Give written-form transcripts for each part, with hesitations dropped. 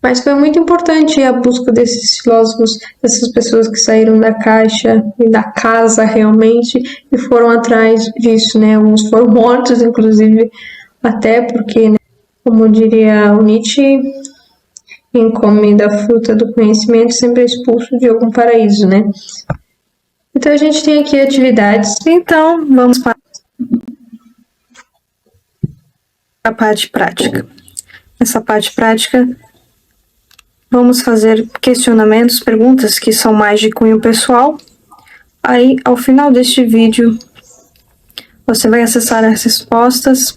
Mas foi muito importante a busca desses filósofos, dessas pessoas que saíram da caixa e da casa realmente e foram atrás disso, né? Alguns foram mortos, inclusive, até porque, né, como diria o Nietzsche, quem come da fruta do conhecimento sempre é expulso de algum paraíso, né? Então a gente tem aqui atividades. Então, vamos para a parte prática. Nessa parte prática, vamos fazer questionamentos, perguntas que são mais de cunho pessoal. Aí, ao final deste vídeo, você vai acessar as respostas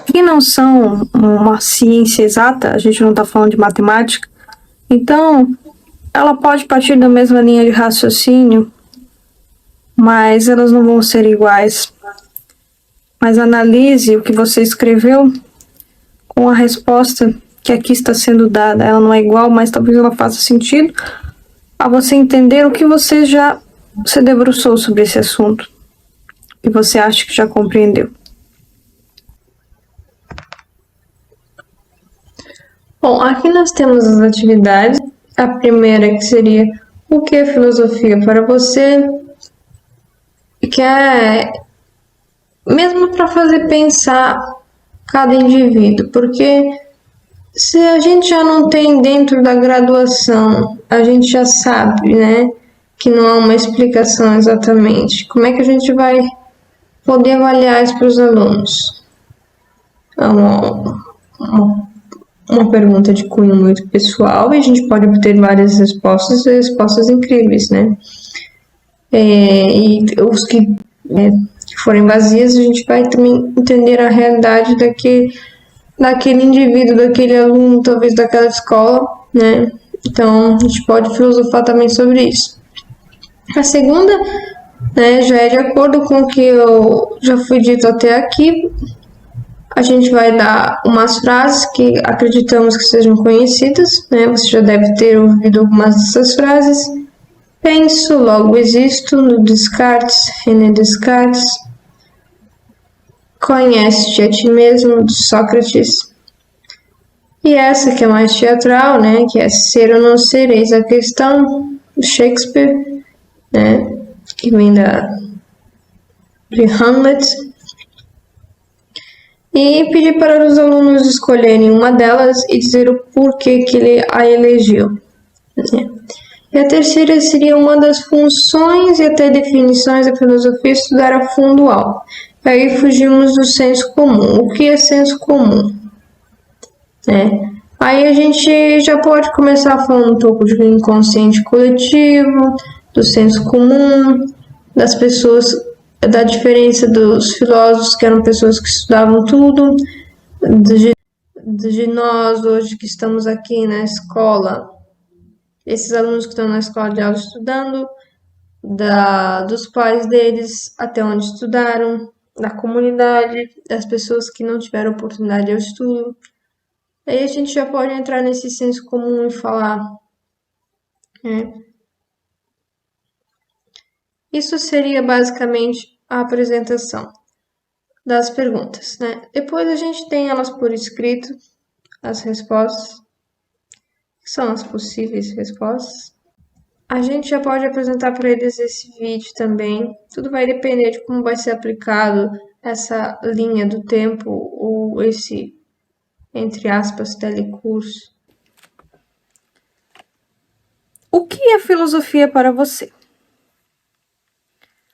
que não são uma ciência exata, a gente não está falando de matemática. Então, ela pode partir da mesma linha de raciocínio, mas elas não vão ser iguais. Mas analise o que você escreveu com a resposta que aqui está sendo dada. Ela não é igual, mas talvez ela faça sentido a você entender o que você já se debruçou sobre esse assunto e você acha que já compreendeu. Bom, aqui nós temos as atividades. A primeira que seria o que é filosofia para você, que é mesmo para fazer pensar cada indivíduo, porque se a gente já não tem dentro da graduação, a gente já sabe, né, que não há uma explicação exatamente. Como é que a gente vai poder avaliar isso para os alunos? É uma pergunta de cunho muito pessoal e a gente pode obter várias respostas e respostas incríveis, né? E os que forem vazias, a gente vai também entender a realidade daquele indivíduo, daquele aluno, talvez daquela escola, né? Então, a gente pode filosofar também sobre isso. A segunda, né, já é de acordo com o que eu já fui dito até aqui. A gente vai dar umas frases que acreditamos que sejam conhecidas, né? Você já deve ter ouvido algumas dessas frases. Penso, logo existo, no Descartes, René Descartes. Conhece-te a ti mesmo, de Sócrates. E essa que é mais teatral, né? Que é ser ou não ser, eis a questão, do Shakespeare, né? Que vem de Hamlet. E pedir para os alunos escolherem uma delas e dizer o porquê que ele a elegeu. Né? E a terceira seria uma das funções e até definições da filosofia estudar a fundo algo. Aí fugimos do senso comum. O que é senso comum? Né? Aí a gente já pode começar falando um pouco de inconsciente coletivo, do senso comum, das pessoas, da diferença dos filósofos que eram pessoas que estudavam tudo, de nós hoje que estamos aqui na escola, esses alunos que estão na escola de aula estudando, dos pais deles, até onde estudaram, da comunidade, das pessoas que não tiveram oportunidade ao estudo. Aí a gente já pode entrar nesse senso comum e falar, né? Isso seria basicamente a apresentação das perguntas, né? Depois a gente tem elas por escrito, as respostas, que são as possíveis respostas. A gente já pode apresentar para eles esse vídeo também. Tudo vai depender de como vai ser aplicado essa linha do tempo ou esse, entre aspas, telecurso. O que é filosofia para você?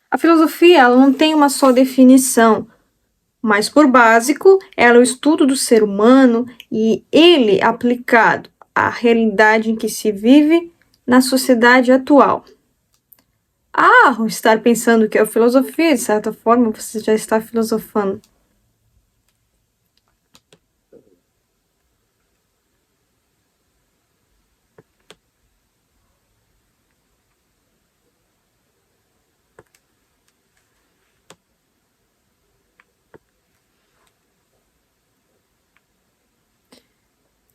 A filosofia ela não tem uma só definição, mas por básico ela é o estudo do ser humano e ele aplicado à realidade em que se vive na sociedade atual. Ao estar pensando que é filosofia, de certa forma você já está filosofando.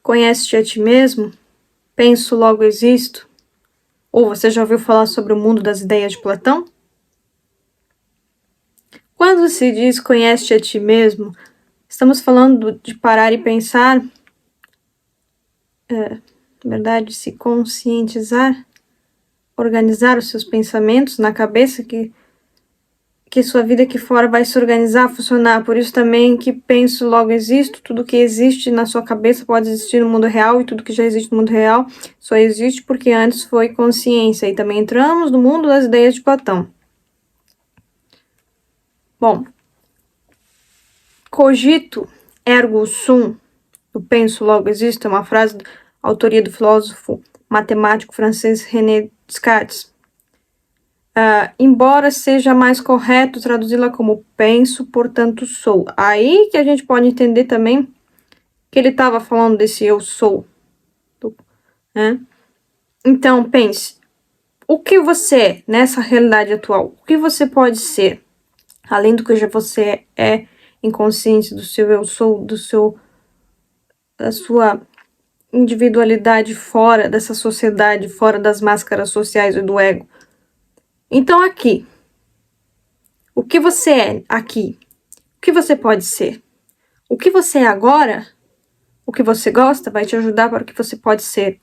Conhece-te a ti mesmo? Penso, logo existo? Ou você já ouviu falar sobre o mundo das ideias de Platão? Quando se diz conhece-te a ti mesmo, estamos falando de parar e pensar na verdade, se conscientizar, organizar os seus pensamentos na cabeça, que sua vida aqui fora vai se organizar, funcionar. Por isso também que penso, logo existo. Tudo que existe na sua cabeça pode existir no mundo real, e tudo que já existe no mundo real só existe porque antes foi consciência. E também entramos no mundo das ideias de Platão. Bom, cogito ergo sum, eu penso, logo existo, é uma frase da autoria do filósofo matemático francês René Descartes. Embora seja mais correto traduzi-la como penso, portanto sou. Aí que a gente pode entender também que ele estava falando desse eu sou. Né? Então, pense, o que você é nessa realidade atual? O que você pode ser? Além do que já você é inconsciente do seu eu sou, da sua individualidade fora dessa sociedade, fora das máscaras sociais e do ego. Então, aqui, o que você é aqui? O que você pode ser? O que você é agora, o que você gosta, vai te ajudar para o que você pode ser.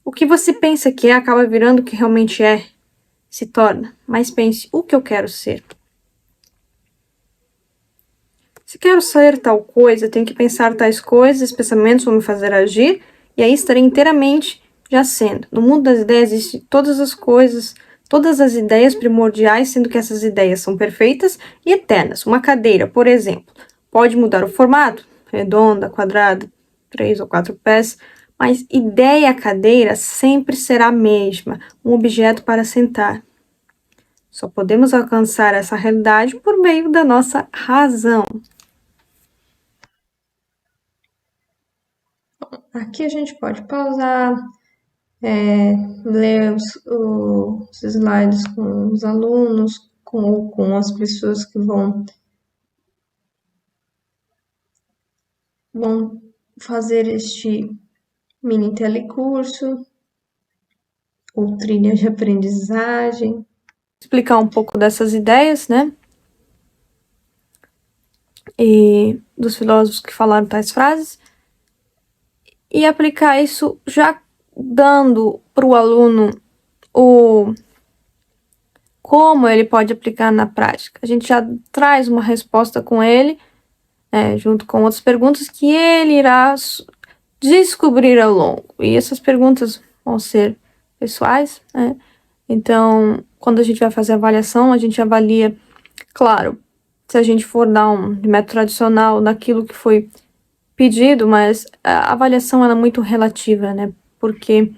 O que você pensa que é, acaba virando o que realmente é, se torna. Mas pense, o que eu quero ser? Se quero ser tal coisa, tenho que pensar tais coisas, esses pensamentos vão me fazer agir, e aí estarei inteiramente já sendo. No mundo das ideias existem todas as coisas, todas as ideias primordiais, sendo que essas ideias são perfeitas e eternas. Uma cadeira, por exemplo, pode mudar o formato, redonda, quadrada, 3 ou 4 pés, mas ideia cadeira sempre será a mesma, um objeto para sentar. Só podemos alcançar essa realidade por meio da nossa razão. Aqui a gente pode pausar, ler os slides com os alunos, com as pessoas que vão fazer este mini telecurso ou trilha de aprendizagem. Explicar um pouco dessas ideias, né? E dos filósofos que falaram tais frases. E aplicar isso já dando para o aluno como ele pode aplicar na prática. A gente já traz uma resposta com ele, junto com outras perguntas que ele irá descobrir ao longo. E essas perguntas vão ser pessoais, né? Então, quando a gente vai fazer a avaliação, a gente avalia, claro, se a gente for dar um método tradicional daquilo que foi pedido, mas a avaliação ela é muito relativa, né? Porque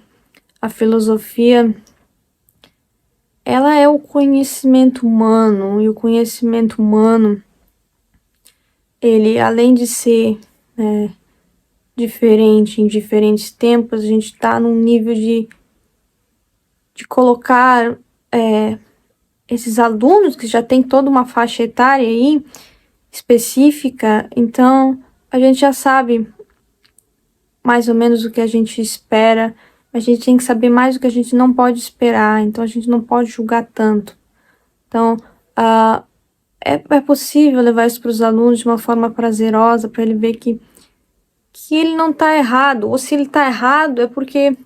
a filosofia ela é o conhecimento humano, e o conhecimento humano, ele além de ser diferente em diferentes tempos, a gente está num nível de colocar esses alunos que já tem toda uma faixa etária aí específica, então a gente já sabe mais ou menos o que a gente espera, a gente tem que saber mais o que a gente não pode esperar, então a gente não pode julgar tanto. Então, é possível levar isso para os alunos de uma forma prazerosa, para ele ver que ele não está errado, ou se ele está errado é porque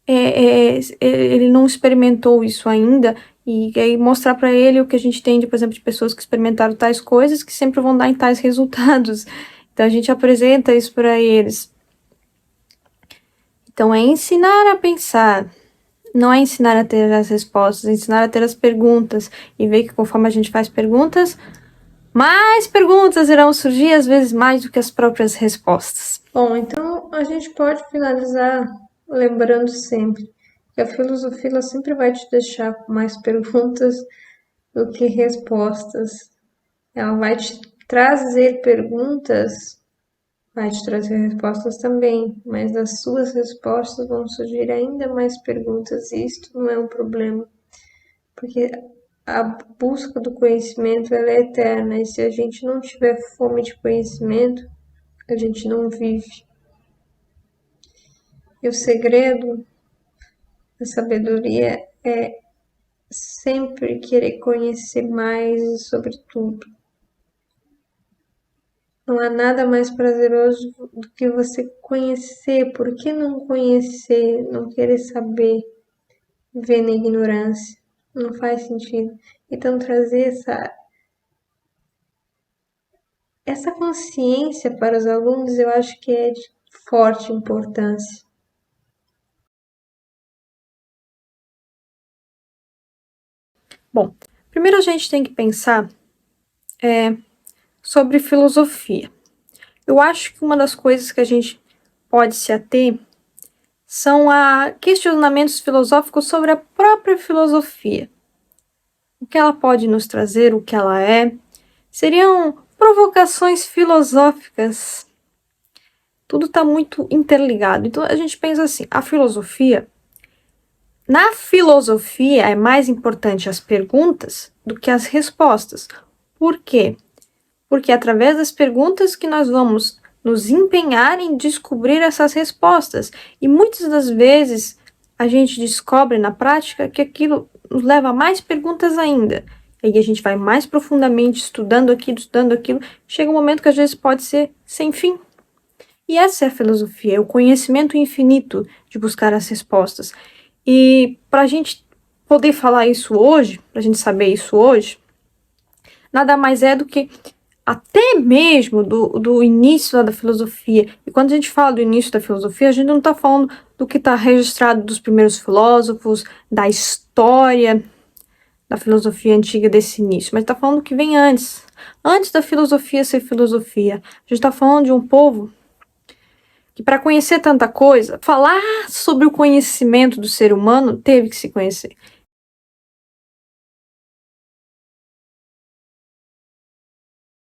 ele não experimentou isso ainda, e aí mostrar para ele o que a gente tem, por exemplo, de pessoas que experimentaram tais coisas que sempre vão dar em tais resultados. Então a gente apresenta isso para eles. Então é ensinar a pensar, não é ensinar a ter as respostas, é ensinar a ter as perguntas e ver que conforme a gente faz perguntas, mais perguntas irão surgir, às vezes mais do que as próprias respostas. Bom, então a gente pode finalizar lembrando sempre que a filosofia ela sempre vai te deixar com mais perguntas do que respostas. Ela vai te trazer perguntas, vai te trazer respostas também, mas das suas respostas vão surgir ainda mais perguntas, e isto não é um problema, porque a busca do conhecimento ela é eterna, e se a gente não tiver fome de conhecimento, a gente não vive. E o segredo da sabedoria é sempre querer conhecer mais sobre tudo. Não há nada mais prazeroso do que você conhecer. Por que não conhecer, não querer saber, viver na ignorância? Não faz sentido. Então, trazer essa consciência para os alunos, eu acho que é de forte importância. Bom, primeiro a gente tem que pensar sobre filosofia. Eu acho que uma das coisas que a gente pode se ater são a questionamentos filosóficos sobre a própria filosofia. O que ela pode nos trazer, o que ela é. Seriam provocações filosóficas. Tudo está muito interligado. Então a gente pensa assim, na filosofia é mais importante as perguntas do que as respostas. Por quê? Porque é através das perguntas que nós vamos nos empenhar em descobrir essas respostas. E muitas das vezes a gente descobre na prática que aquilo nos leva a mais perguntas ainda. E aí a gente vai mais profundamente estudando aquilo. Chega um momento que às vezes pode ser sem fim. E essa é a filosofia, é o conhecimento infinito de buscar as respostas. E para a gente poder falar isso hoje, para a gente saber isso hoje, nada mais é do que até mesmo do início da filosofia. E quando a gente fala do início da filosofia, a gente não está falando do que está registrado dos primeiros filósofos, da história da filosofia antiga desse início, mas está falando do que vem antes. Antes da filosofia ser filosofia. A gente está falando de um povo que, para conhecer tanta coisa, falar sobre o conhecimento do ser humano, teve que se conhecer.